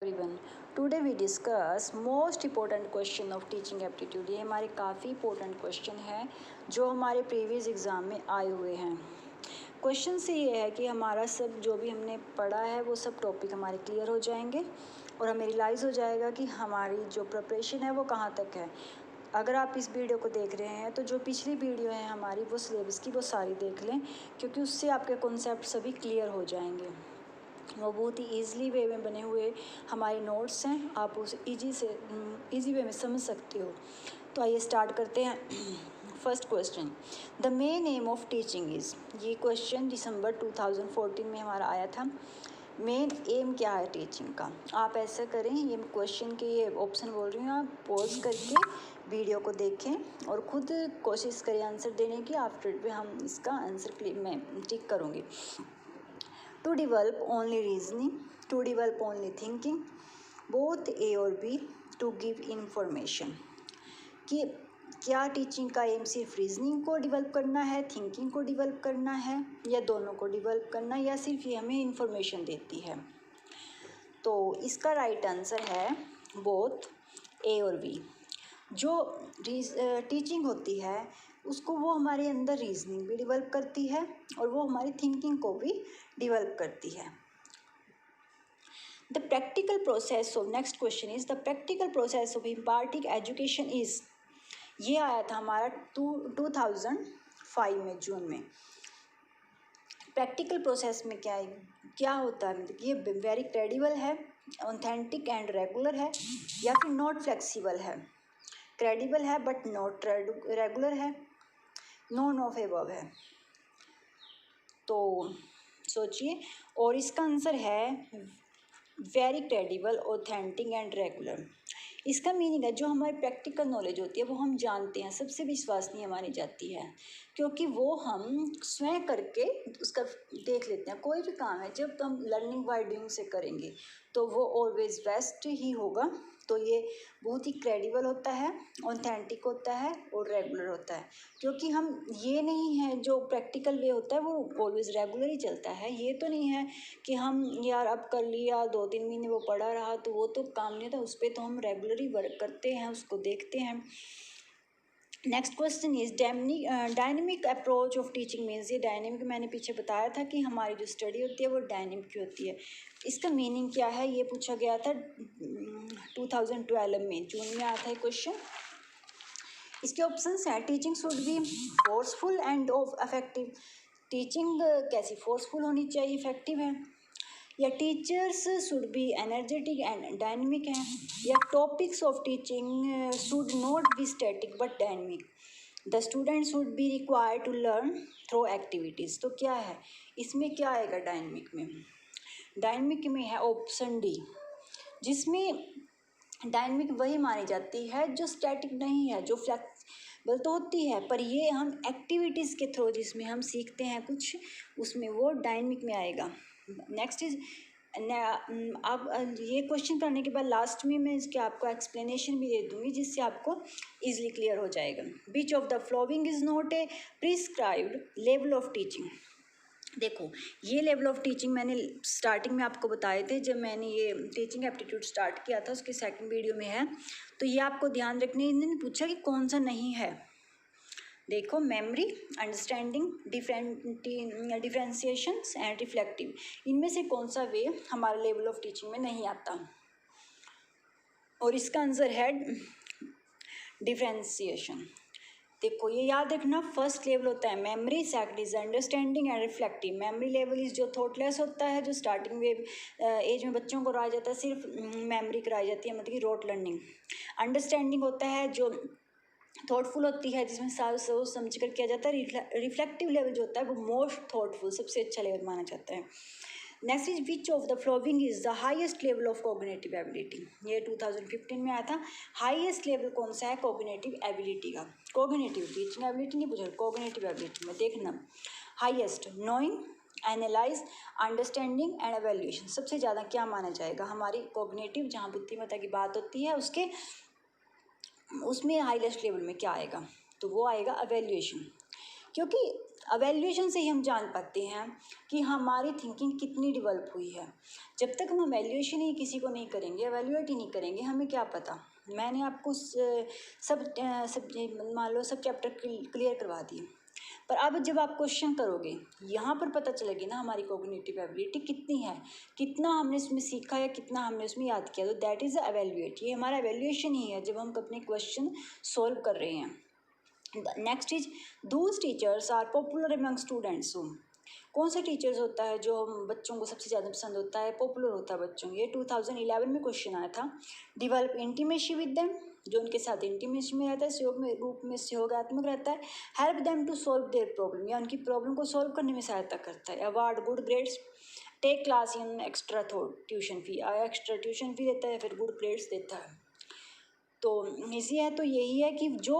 Everyone, today we discuss most important question of teaching aptitude. ये हमारे काफ़ी important question हैं जो हमारे प्रीवियस एग्ज़ाम में आए हुए हैं। क्वेश्चन से ये है कि हमारा सब जो भी हमने पढ़ा है वो सब टॉपिक हमारे क्लियर हो जाएंगे और हमें रियलाइज़ हो जाएगा कि हमारी जो प्रिपरेशन है वो कहाँ तक है। अगर आप इस वीडियो को देख रहे हैं तो जो पिछली वीडियो है हमारी वो सिलेबस की वो सारी देख लें, क्योंकि उससे आपके कॉन्सेप्ट सभी क्लियर हो जाएंगे। वो बहुत ही ईज़िली वे में बने हुए हमारे नोट्स हैं, आप उसे ईजी वे में समझ सकते हो। तो आइए स्टार्ट करते हैं। First question, the main aim of teaching is. ये क्वेश्चन दिसंबर 2014 में हमारा आया था। मेन एम क्या है टीचिंग का। आप ऐसा करें, ये क्वेश्चन के ये ऑप्शन बोल रही हूँ, आप पॉज करके वीडियो को देखें और ख़ुद कोशिश करें आंसर देने की। आफ्टर पे हम इसका आंसर मैं टिक करूँगी। To develop only reasoning, to develop only thinking, both A और B, to give information। कि क्या टीचिंग का एम सिर्फ रीजनिंग को डेवलप करना है, थिंकिंग को डेवलप करना है, या दोनों को डेवलप करना है, या सिर्फ ये हमें इंफॉर्मेशन देती है। तो इसका राइट आंसर है बोथ ए और बी। जो टीचिंग होती है उसको वो हमारे अंदर रीजनिंग भी डेवलप करती है और वो हमारी थिंकिंग को भी डेवलप करती है। The practical process of, next question is the practical process of imparting education is. ये आया था हमारा 2005 में, जून में। प्रैक्टिकल प्रोसेस में क्या होता है, मतलब ये वेरी क्रेडिबल है, ऑथेंटिक एंड रेगुलर है, या फिर नॉट फ्लेक्सिबल है। क्रेडिबल है बट नॉट रेगुलर है, नॉन ऑफ एबव है। तो सोचिए, और इसका आंसर है very credible, authentic and regular. इसका मीनिंग है जो हमारी प्रैक्टिकल नॉलेज होती है वो हम जानते हैं, सबसे विश्वसनीय मानी जाती है, क्योंकि वो हम स्वयं करके उसका देख लेते हैं। कोई भी काम है जब हम लर्निंग बाय डूइंग से करेंगे तो वो ऑलवेज बेस्ट ही होगा। तो ये बहुत ही क्रेडिबल होता है, ऑथेंटिक होता है और रेगुलर होता है, क्योंकि हम ये नहीं है, जो प्रैक्टिकल वे होता है वो ऑलवेज रेगुलर ही चलता है। ये तो नहीं है कि हम यार अब कर लिया 2-3 महीने वो पड़ा रहा तो वो तो काम नहीं था, उस पर तो हम रेगुलरली वर्क करते हैं, उसको देखते हैं। Next question is dynamic approach of teaching means. ये डायनेमिक मैंने पीछे बताया था कि हमारी जो स्टडी होती है वो डायनेमिक की होती है। इसका मीनिंग क्या है, ये पूछा गया था 2012 में, जून में आया था क्वेश्चन। इसके ऑप्शंस हैं, teaching should be forceful and of effective. Teaching कैसी फोर्सफुल होनी चाहिए, इफेक्टिव है, या teachers should be energetic and dynamic है, या topics of teaching should not be static but dynamic, the student should be required to learn through activities. तो क्या है इसमें, क्या आएगा डायनेमिक में? डायनेमिक में है ऑप्शन डी, जिसमें डायनेमिक वही मानी जाती है जो स्टैटिक नहीं है, जो फ्लेक्सिबल तो होती है पर ये हम एक्टिविटीज़ के थ्रू जिसमें हम सीखते हैं कुछ, उसमें वो डायनेमिक में आएगा। नेक्स्ट इज, अब ये क्वेश्चन पढ़ने के बाद लास्ट में मैं इसके आपको एक्सप्लेनेशन भी दे दूँगी, जिससे आपको इजीली क्लियर हो जाएगा। Which of the following is not a prescribed level of teaching. देखो, ये लेवल ऑफ टीचिंग मैंने स्टार्टिंग में आपको बताए थे, जब मैंने ये टीचिंग एप्टीट्यूड स्टार्ट किया था, उसके सेकंड वीडियो में है। तो ये आपको ध्यान रखने, इन्होंने पूछा कि कौन सा नहीं है। देखो, मेमोरी, अंडरस्टैंडिंग, डिफ्रेंशिएशंस एंड रिफ्लेक्टिव, इनमें से कौन सा वे हमारे लेवल ऑफ टीचिंग में नहीं आता? और इसका आंसर है डिफ्रेंशिएशन। देखो, ये याद रखना, फर्स्ट लेवल होता है memory, second is understanding and reflective. Memory level is जो थॉटलेस होता है, जो स्टार्टिंग एज में बच्चों को कराया जाता है, सिर्फ मेमोरी कराई जाती है, मतलब कि रोट लर्निंग। अंडरस्टैंडिंग होता है जो थॉटफुल होती है, जिसमें सोच समझ कर किया जाता है। रिफ्लेक्टिव लेवल जो होता है वो मोस्ट थॉटफुल, सबसे अच्छा लेवल माना जाता है। Next is which of the following is the highest level of cognitive ability. ये 2015 में आया था। हाईएस्ट लेवल कौन सा है कॉग्निटिव एबिलिटी का? कॉग्निटिव, टीचिंग एबिलिटी नहीं पूछा, कॉग्निटिव एबिलिटी में देखना highest, knowing, analyse, understanding and evaluation. सबसे ज़्यादा क्या माना जाएगा हमारी कॉग्निटिव, जहाँ बुद्धिमत्ता की बात होती है, उसमें हाईएस्ट लेवल में क्या आएगा? तो वो आएगा एवेल्यूएशन, क्योंकि एवेल्यूएशन से ही हम जान पाते हैं कि हमारी थिंकिंग कितनी डेवलप हुई है। जब तक हम एवेल्यूएशन ही किसी को नहीं करेंगे, एवेल्यूएट ही नहीं करेंगे, हमें क्या पता। मैंने आपको सब मान लो सब चैप्टर क्लियर करवा दिए, पर अब जब आप क्वेश्चन करोगे यहाँ पर पता चलेगी ना हमारी कॉग्निटिव एबिलिटी कितनी है, कितना हमने इसमें सीखा या कितना हमने उसमें याद किया। तो दैट इज़ एवेल्यूएट, ये हमारा एवेल्यूएशन ही है जब हम अपने क्वेश्चन सॉल्व कर रहे हैं। Next is those teachers are popular among students. कौन सा टीचर्स होता है जो बच्चों को सबसे ज़्यादा पसंद होता है, पॉपुलर होता है बच्चों। ये 2011 में क्वेश्चन आया था। डिवेलप इंटीमेसी विद देम, जो उनके साथ इंटीमेसी में रहता है, सहयोग में रूप में सहयोगात्मक रहता है। Help them to solve their problem, या उनकी प्रॉब्लम को सॉल्व करने में सहायता करता है। Award good grades, take class in extra tuition fee, extra tuition fee देता है, फिर गुड ग्रेड्स देता है। तो इसी है, तो यही है कि जो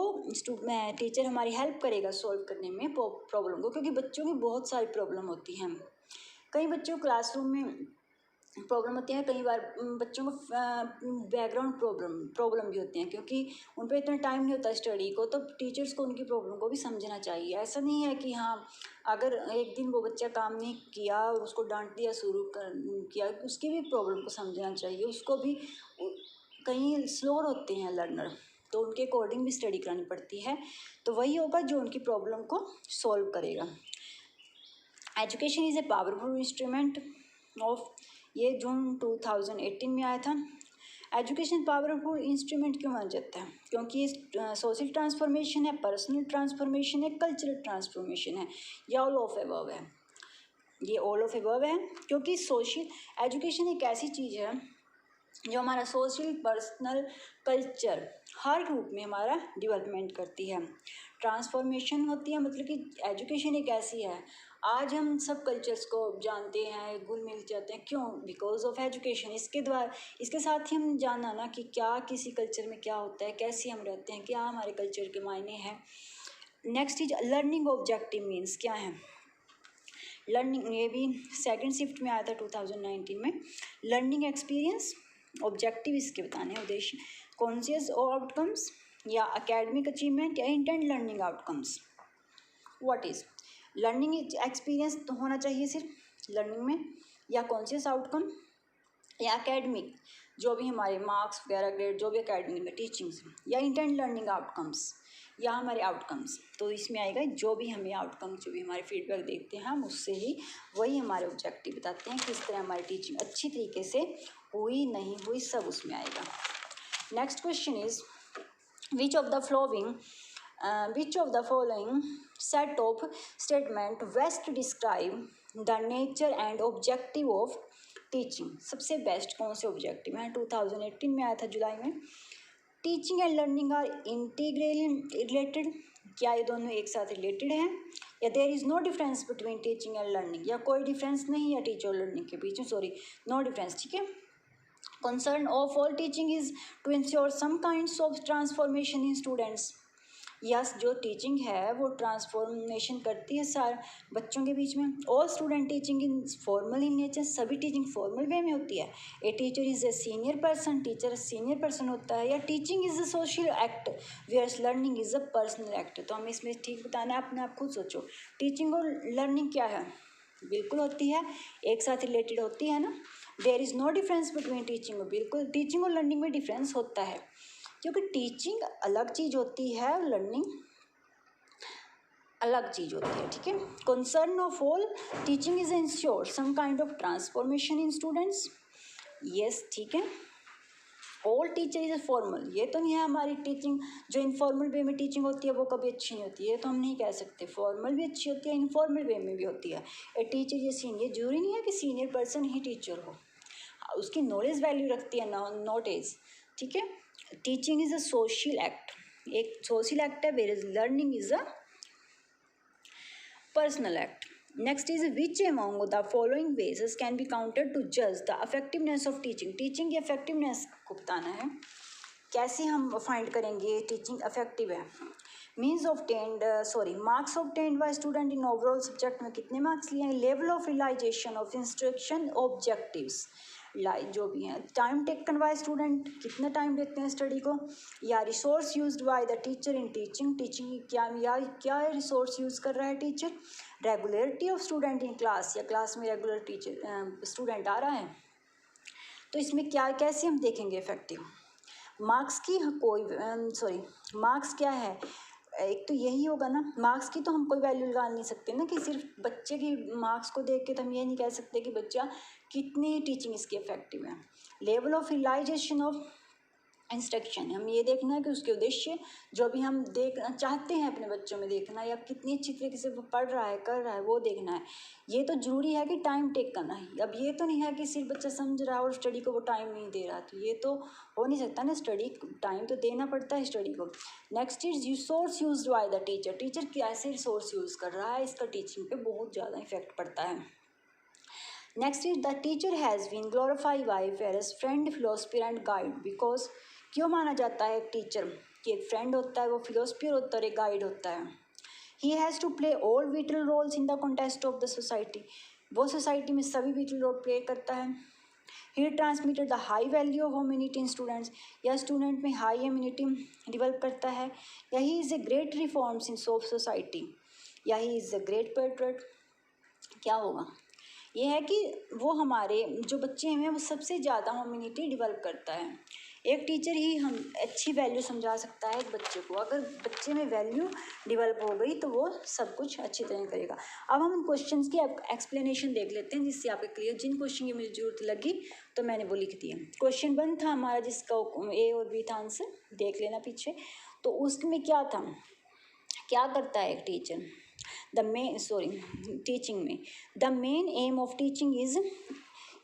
टीचर हमारी हेल्प करेगा सॉल्व करने में प्रॉब्लम को, क्योंकि बच्चों की बहुत सारी प्रॉब्लम होती हैं। कई बच्चों को क्लासरूम में प्रॉब्लम होती है, कई बार बच्चों को बैकग्राउंड प्रॉब्लम भी होती हैं, क्योंकि उन पर इतना टाइम नहीं होता स्टडी को। तो टीचर्स को उनकी प्रॉब्लम को भी समझना चाहिए। ऐसा नहीं है कि हाँ अगर एक दिन वो बच्चा काम नहीं किया और उसको डांट दिया शुरू कर किया, उसकी भी प्रॉब्लम को समझना चाहिए। उसको भी कहीं स्लोअर होते हैं लर्नर, तो उनके अकॉर्डिंग भी स्टडी करानी पड़ती है। तो वही होगा जो उनकी प्रॉब्लम को सॉल्व करेगा। Education is a powerful instrument of, ये जून 2018 में आया था। एजुकेशन पावरफुल इंस्ट्रूमेंट क्यों माना जाता है? क्योंकि ये सोशल ट्रांसफॉर्मेशन है, पर्सनल ट्रांसफॉर्मेशन है, कल्चरल ट्रांसफॉर्मेशन है, या ऑल ऑफ अबव है। ये ऑल ऑफ अबव है, क्योंकि सोशल एजुकेशन एक ऐसी चीज़ है जो हमारा सोशल, पर्सनल, कल्चर हर रूप में हमारा डेवलपमेंट करती है, ट्रांसफॉर्मेशन होती है। मतलब कि एजुकेशन एक ऐसी है, आज हम सब कल्चर्स को जानते हैं, घुल मिल जाते हैं, क्यों? Because of education. इसके द्वारा, इसके साथ ही हम जानना ना कि क्या किसी कल्चर में क्या होता है, कैसे हम रहते हैं, क्या हमारे कल्चर के मायने हैं। Next is learning objective means क्या है? लर्निंग, ये भी सेकंड शिफ्ट में आया था 2019 में। लर्निंग एक्सपीरियंस, ऑब्जेक्टिव इसके बताने हैं उद्देश्य, कॉन्शियस आउटकम्स या एकेडमिक अचीवमेंट या intent learning outcomes. What is learning experience तो होना चाहिए सिर्फ लर्निंग में, या कॉन्शियस आउटकम, या एकेडमिक जो भी हमारे मार्क्स वगैरह ग्रेड जो भी एकेडमिक में टीचिंग से, या इंटेंट लर्निंग आउटकम्स या हमारे आउटकम्स। तो इसमें आएगा जो भी हमें आउटकम, जो भी हमारे फीडबैक देखते हैं हम, उससे ही वही हमारे ऑब्जेक्टिव बताते हैं किस तरह हमारी टीचिंग अच्छी तरीके से हुई नहीं हुई, सब उसमें आएगा। Next question is which of the following set of statement best describe the nature and objective of teaching. सबसे बेस्ट कौन से ऑब्जेक्टिव हैं? 2018 में आया था जुलाई में। Teaching and learning are integrally related, क्या ये दोनों एक साथ रिलेटेड हैं? या there is no difference between teaching and learning, या कोई डिफरेंस नहीं है टीचर और लर्निंग के बीच में, सॉरी नो डिफरेंस, ठीक है। Concern of all teaching is to ensure some kinds of transformation in students. Yes, जो टीचिंग है वो ट्रांसफॉर्मेशन करती है सारे बच्चों के बीच में। All student teaching in formal in nature, सभी टीचिंग फॉर्मल वे में होती है। A teacher is a senior person, teacher senior person होता है। या teaching is a social act whereas learning is a personal act. तो हमें इसमें ठीक बताना है, अपने आप खुद सोचो टीचिंग और लर्निंग क्या है। बिल्कुल होती है, एक साथ रिलेटेड होती है ना। There is no difference between teaching, बिल्कुल टीचिंग और लर्निंग में डिफरेंस होता है, क्योंकि टीचिंग अलग चीज़ होती है, लर्निंग अलग चीज़ होती है, ठीक है। Concern of all teaching is ensure some kind of transformation in students. Yes, ठीक है। ऑल टीचर इज फॉर्मल, ये तो नहीं है हमारी टीचिंग जो इनफॉर्मल वे में टीचिंग होती है वो कभी अच्छी नहीं होती है, तो हम नहीं कह सकते। फॉर्मल भी अच्छी होती है, इनफॉर्मल वे में भी होती है। ए टीचर ये सीनियर, जरूरी नहीं है कि सीनियर पर्सन ही टीचर हो, उसकी नॉलेज वैल्यू रखती है, नॉट एज, ठीक है। Teaching is a social act, एक सोशल एक्ट है, where is learning is a personal act. Next is which among the following ways can be counted to जज the effectiveness of teaching. Teaching की effectiveness को बताना है, कैसे हम find करेंगे टीचिंग इफेक्टिव है। Means obtained, marks obtained by student in overall subject में कितने मार्क्स लिए हैं। Level of realisation of instruction objectives, जो भी हैं, टाइम टेकन बाय स्टूडेंट, कितना टाइम देते हैं स्टडी को, या resource used by the teacher in teaching, teaching क्या रिसोर्स यूज़ कर रहा है teacher, regularity of student in class, या क्लास में रेगुलर टीचर स्टूडेंट आ रहा है। तो इसमें क्या कैसे हम देखेंगे इफेक्टिव मार्क्स की, मार्क्स क्या है, एक तो यही होगा ना, मार्क्स की तो हम कोई वैल्यू लगा नहीं सकते ना, कि सिर्फ बच्चे की मार्क्स को देख के तो हम ये नहीं कह सकते कि बच्चा कितनी टीचिंग इसकी इफेक्टिव है। Level of realisation of instruction, हम ये देखना है कि उसके उद्देश्य जो भी हम देखना चाहते हैं अपने बच्चों में देखना, या कितनी अच्छी तरीके से वो पढ़ रहा है कर रहा है वो देखना है। ये तो जरूरी है कि टाइम टेक करना है। अब ये तो नहीं है कि सिर्फ बच्चा समझ रहा है और स्टडी को वो टाइम नहीं दे रहा, तो ये तो हो नहीं सकता ना, स्टडी टाइम तो देना पड़ता है स्टडी को। Next is resource use by the teacher, teacher कैसे रिसोर्स यूज़ कर रहा है, इसका टीचिंग पे बहुत ज़्यादा इफेक्ट पड़ता है। Next is the teacher has been glorified by various friend, philosopher and guide, because क्यों माना जाता है एक टीचर कि एक फ्रेंड होता है, वो फिलोसफर होता है और एक गाइड होता है। He has to play all vital roles in the contest of the society, वो सोसाइटी में सभी विटल रोल प्ले करता है। He transmitted the high value of humanity in students, या स्टूडेंट में हाई ह्यूमैनिटी डेवलप करता है। या he is a great reforms in society, या he is a great patriot. क्या होगा, ये है कि वो हमारे जो बच्चे हैं वो सबसे ज़्यादा ह्यूमैनिटी डेवलप करता है। एक टीचर ही हम अच्छी वैल्यू समझा सकता है एक बच्चे को, अगर बच्चे में वैल्यू डेवलप हो गई तो वो सब कुछ अच्छी तरह करेगा। अब हम क्वेश्चंस की एक्सप्लेनेशन देख लेते हैं जिससे आपको क्लियर, जिन क्वेश्चन की मुझे जरूरत लगी तो मैंने वो लिख दिया। क्वेश्चन 1 था हमारा जिसका ए और बी था आंसर, देख लेना पीछे। तो उसमें क्या था, क्या करता है एक टीचर, टीचिंग में the main aim of teaching is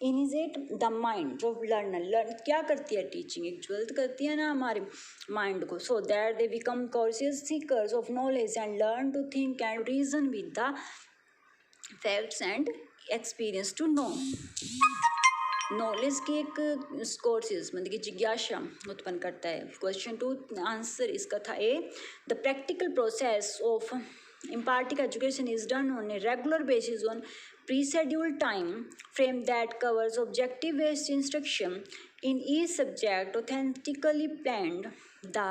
initiate the mind of learner, क्या करती है टीचिंग, एक ज्वलित करती है ना हमारे माइंड को, so that they become conscious seekers of knowledge and learn to think and reason with the facts and experience to know. Knowledge की एक कोर्सेज मतलब कि जिज्ञासा उत्पन्न करता है। क्वेश्चन 2 आंसर इसका था A, the practical process of imparting education is done on a regular basis on pre-scheduled time frame that covers objective based instruction in each subject, authentically planned the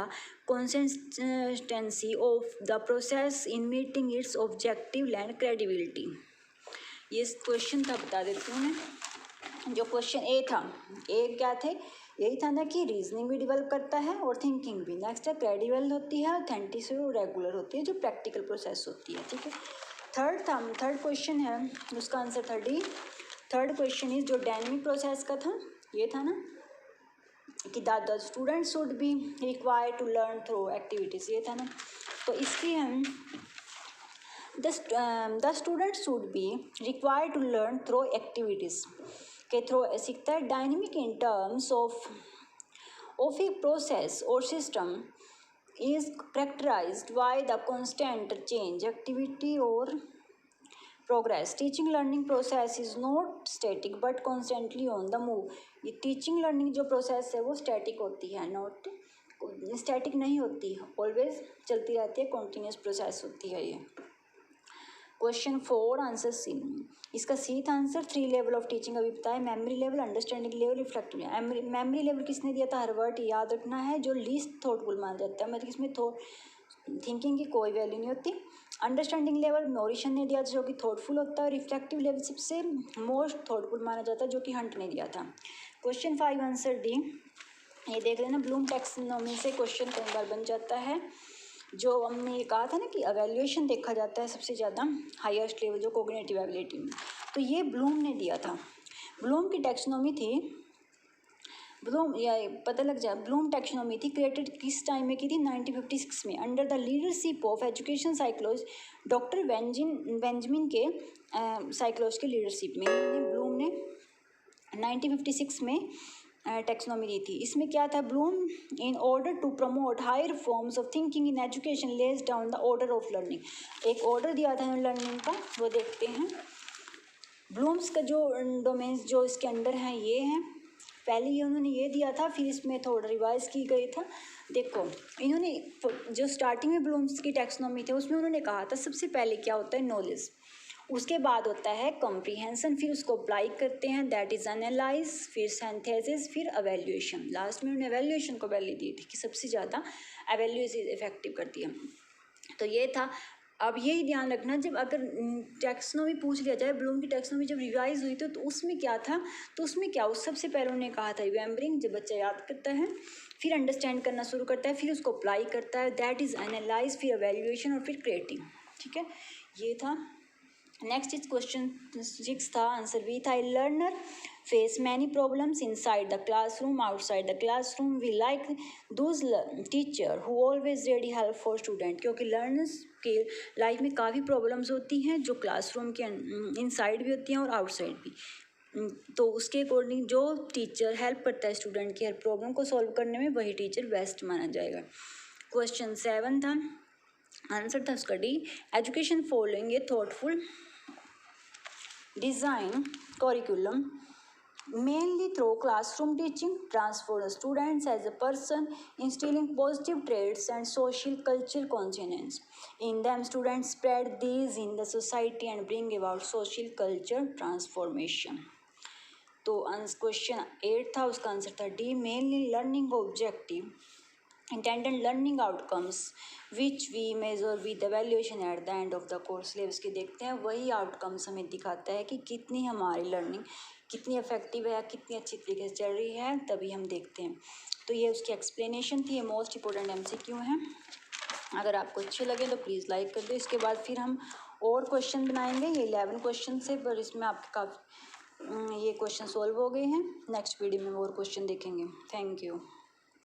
consistency of the process in meeting its objective and credibility। ये question था, बता देती हूँ मैं। जो question ए था, ए क्या थे, यही था ना कि रीजनिंग भी डेवलप करता है और थिंकिंग भी। नेक्स्ट है क्रेडिबल होती है, ऑथेंटिक और रेगुलर होती है, जो प्रैक्टिकल प्रोसेस होती है, ठीक है। थर्ड क्वेश्चन है, उसका आंसर था डी। थर्ड क्वेश्चन इज जो डायनेमिक प्रोसेस का था, ये था ना कि the student should be required to learn through activities, ये था ना। तो इसकी हम the student should be required to learn through activities के थ्रू सीखता है। Dynamic in terms of a process और system is characterized by the constant change, activity or progress. Teaching learning process is not static but constantly on the move. ये teaching learning जो process है वो static होती है, not static नहीं होती, always चलती रहती है, कॉन्टीन्यूस प्रोसेस होती है ये। क्वेश्चन 4 आंसर सी, इसका सी था आंसर। 3 लेवल ऑफ टीचिंग अभी बताया, memory level, understanding level, reflective level. Memory level किसने दिया था, हर वर्ड याद रखना है, जो लीस्ट थॉटफुल माना जाता है, मतलब इसमें थिंकिंग की कोई वैल्यू नहीं होती। अंडरस्टैंडिंग लेवल नोरिशन ने दिया जो कि थॉटफुल होता है, और रिफ्लेक्टिव लेवल सबसे मोस्ट थॉटफुल माना जाता है जो कि हंट ने दिया था। क्वेश्चन 5 आंसर डी, ये देख लेना, ब्लूम टैक्सोनॉमी से क्वेश्चन कई बार बन जाता है। जो हमने ये कहा था ना कि एवेल्यूएशन देखा जाता है सबसे ज़्यादा हाईएस्ट लेवल जो कोग्निटिव एबिलिटी में, तो ये ब्लूम ने दिया था। ब्लूम की टैक्सोनॉमी थी, ब्लूम या पता लग जाए, ब्लूम टैक्सोनॉमी थी क्रिएटेड किस टाइम में की थी, 1956 में, under the leadership of education psychologist doctor Benjamin के साइकोलॉजिस्ट के लीडरशिप में ब्लूम ने 1956 में टैक्सोनॉमी दी थी। इसमें क्या था, Bloom in order to promote higher forms of thinking in education lays down the order of learning, एक ऑर्डर दिया था लर्निंग का, वो देखते हैं। ब्लूम्स का जो डोमेन्स जो इसके अंडर हैं ये हैं, पहले ही उन्होंने ये दिया था, फिर इसमें थोड़ा रिवाइज की गई था। देखो इन्होंने जो स्टार्टिंग में ब्लूम्स की टैक्सोनॉमी थे उसमें उन्होंने कहा था सबसे पहले क्या होता है, नॉलेज, उसके बाद होता है कॉम्प्रिहेंशन, फिर उसको अप्लाई करते हैं, दैट इज़ एनालाइज, फिर सिंथेसिस, फिर एवेल्यूएशन। लास्ट में उन्होंने एवेल्यूएशन को वैल्यू दी थी कि सबसे ज़्यादा एवेल्यूएशन इफेक्टिव करती है। तो ये था। अब यही ध्यान रखना, जब अगर टैक्सोनॉमी पूछ लिया जाए, ब्लूम की टैक्सोनॉमी जब रिवाइज हुई तो उसमें क्या था, तो उसमें क्या उस सबसे पहले उन्होंने कहा था रिमेम्बरिंग, जब बच्चा याद करता है, फिर अंडरस्टैंड करना शुरू करता है, फिर उसको अप्लाई करता है, दैट इज़ एनालाइज, फिर एवेल्यूएशन और फिर क्रिएटिंग। ठीक है, ये था। नेक्स्ट इज क्वेश्चन 6 था, आंसर बी था, learner face many problems inside the classroom, outside the classroom, we like those teacher who always ready help for student. क्योंकि लर्नर्स के लाइफ में काफ़ी प्रॉब्लम्स होती हैं जो क्लासरूम के इनसाइड भी होती हैं और आउटसाइड भी। तो उसके अकॉर्डिंग जो टीचर हेल्प करता है स्टूडेंट की हर प्रॉब्लम को सॉल्व करने में, वही टीचर बेस्ट माना जाएगा। क्वेश्चन 7 था, आंसर था उसका D, education following A thoughtful design curriculum mainly through classroom teaching transform the students as a person, instilling positive traits and social cultural conscience in them. Students spread these in the society and bring about social culture transformation. तो question 8 था, उसका answer था D, mainly learning objective intended learning outcomes which we measure with evaluation at the end of the course। Syllabus के देखते हैं, वही outcomes हमें दिखाता है कि कितनी हमारी लर्निंग कितनी इफेक्टिव है, कितनी अच्छी तरीके से चल रही है, तभी हम देखते हैं। तो ये उसकी एक्सप्लेनेशन थी, ये मोस्ट इंपॉर्टेंट MCQ हैं। अगर आपको अच्छे लगे तो प्लीज़ लाइक कर दो। इसके बाद फिर हम और क्वेश्चन बनाएंगे, ये 11 क्वेश्चन से, पर इसमें आपके काफ़ी ये क्वेश्चन सॉल्व हो गए हैं। नेक्स्ट वीडियो में और क्वेश्चन देखेंगे। Thank you.